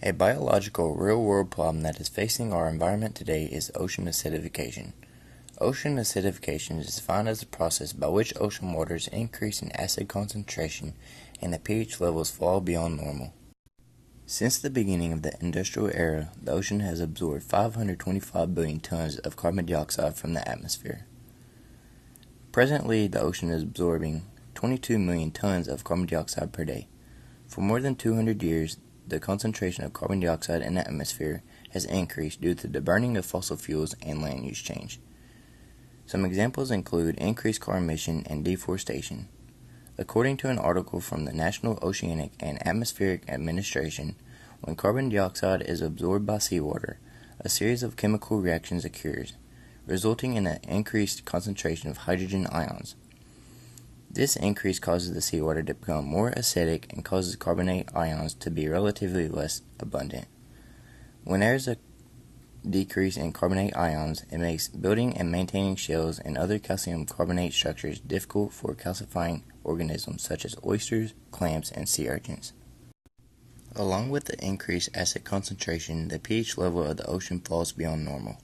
A biological, real-world problem that is facing our environment today is ocean acidification. Ocean acidification is defined as the process by which ocean waters increase in acid concentration and the pH levels fall beyond normal. Since the beginning of the industrial era, the ocean has absorbed 525 billion tons of carbon dioxide from the atmosphere. Presently, the ocean is absorbing 22 million tons of carbon dioxide per day. For more than 200 years, the concentration of carbon dioxide in the atmosphere has increased due to the burning of fossil fuels and land use change. Some examples include increased car emission and deforestation. According to an article from the National Oceanic and Atmospheric Administration, when carbon dioxide is absorbed by seawater, a series of chemical reactions occurs, resulting in an increased concentration of hydrogen ions. This increase causes the seawater to become more acidic and causes carbonate ions to be relatively less abundant. When there is a decrease in carbonate ions, it makes building and maintaining shells and other calcium carbonate structures difficult for calcifying organisms such as oysters, clams, and sea urchins. Along with the increased acid concentration, the pH level of the ocean falls beyond normal.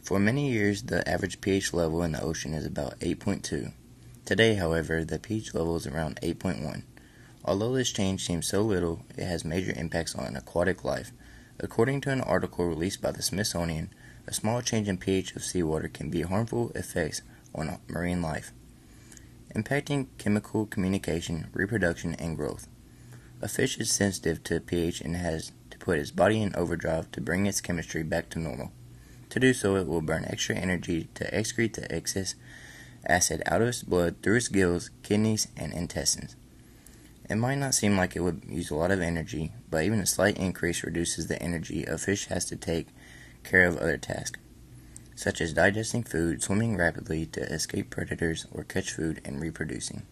For many years, the average pH level in the ocean is about 8.2. Today, however, the pH level is around 8.1. Although this change seems so little, it has major impacts on aquatic life. According to an article released by the Smithsonian, a small change in pH of seawater can be harmful effects on marine life, impacting chemical communication, reproduction, and growth. A fish is sensitive to pH and has to put its body in overdrive to bring its chemistry back to normal. To do so, it will burn extra energy to excrete the excess acid out of its blood through its gills, kidneys, and intestines. It might not seem like it would use a lot of energy, but even a slight increase reduces the energy a fish has to take care of other tasks, such as digesting food, swimming rapidly to escape predators, or catch food, and reproducing.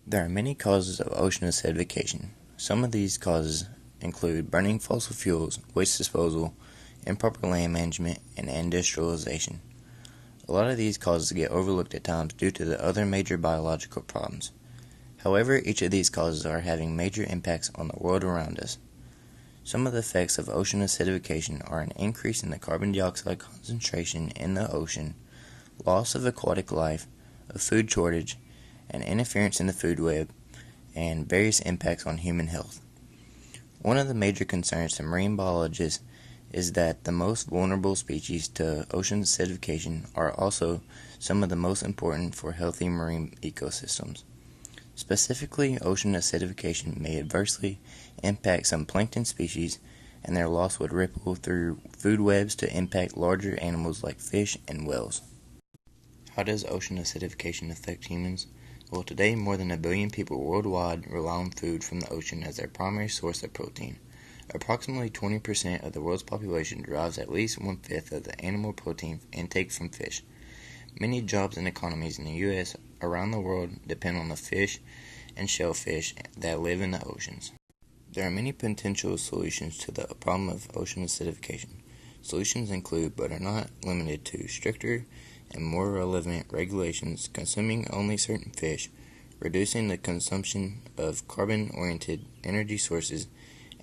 There are many causes of ocean acidification. Some of these causes include burning fossil fuels, waste disposal, improper land management, and industrialization. A lot of these causes get overlooked at times due to the other major biological problems. However, each of these causes are having major impacts on the world around us. Some of the effects of ocean acidification are an increase in the carbon dioxide concentration in the ocean, loss of aquatic life, a food shortage, and interference in the food web, and various impacts on human health. One of the major concerns to marine biologists is that the most vulnerable species to ocean acidification are also some of the most important for healthy marine ecosystems. Specifically, ocean acidification may adversely impact some plankton species, and their loss would ripple through food webs to impact larger animals like fish and whales. How does ocean acidification affect humans? Well, today more than 1 billion people worldwide rely on food from the ocean as their primary source of protein. Approximately 20% of the world's population derives at least 1/5 of the animal protein intake from fish. Many jobs and economies in the U.S. around the world depend on the fish and shellfish that live in the oceans. There are many potential solutions to the problem of ocean acidification. Solutions include, but are not limited to, stricter and more relevant regulations consuming only certain fish, reducing the consumption of carbon-oriented energy sources,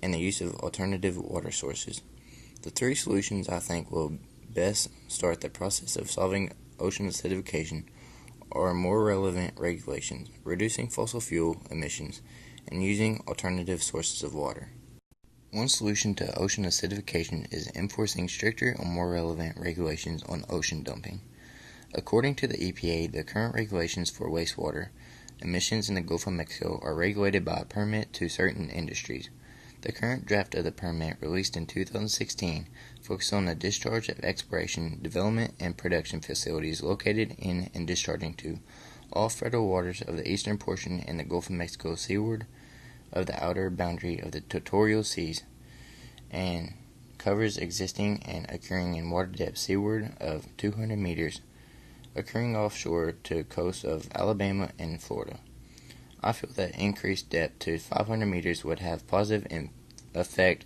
and the use of alternative water sources. The three solutions I think will best start the process of solving ocean acidification are more relevant regulations, reducing fossil fuel emissions, and using alternative sources of water. One solution to ocean acidification is enforcing stricter and more relevant regulations on ocean dumping. According to the EPA, the current regulations for wastewater emissions in the Gulf of Mexico are regulated by a permit to certain industries. The current draft of the permit, released in 2016, focuses on the discharge of exploration, development, and production facilities located in and discharging to all federal waters of the eastern portion in the Gulf of Mexico seaward of the outer boundary of the territorial seas, and covers existing and occurring in water depth seaward of 200 meters, occurring offshore to coasts of Alabama and Florida. I feel that increased depth to 500 meters would have positive effect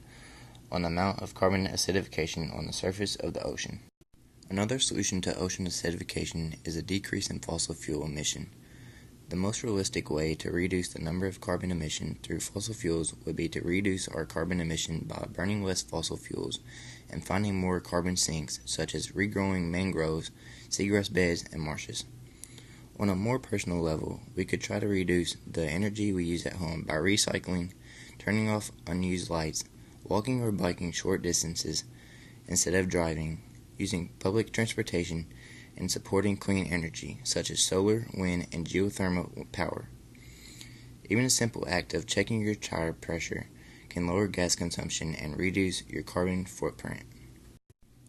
on the amount of carbon acidification on the surface of the ocean. Another solution to ocean acidification is a decrease in fossil fuel emission. The most realistic way to reduce the number of carbon emission through fossil fuels would be to reduce our carbon emission by burning less fossil fuels and finding more carbon sinks, such as regrowing mangroves, seagrass beds, and marshes. On a more personal level, we could try to reduce the energy we use at home by recycling, turning off unused lights, walking or biking short distances instead of driving, using public transportation, and supporting clean energy such as solar, wind, and geothermal power. Even a simple act of checking your tire pressure can lower gas consumption and reduce your carbon footprint.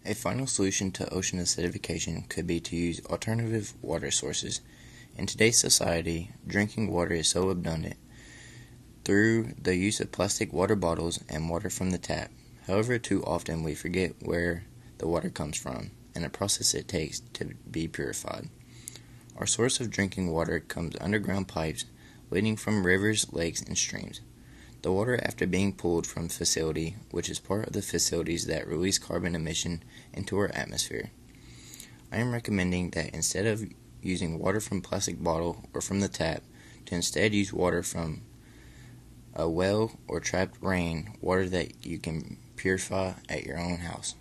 A final solution to ocean acidification could be to use alternative water sources. In today's society, drinking water is so abundant through the use of plastic water bottles and water from the tap. However, too often we forget where the water comes from and the process it takes to be purified. Our source of drinking water comes underground pipes leading from rivers, lakes, and streams. The water, after being pulled from the facility, which is part of the facilities that release carbon emission into our atmosphere. I am recommending that instead of using water from a plastic bottle or from the tap, to instead use water from a well or trapped rain water that you can purify at your own house.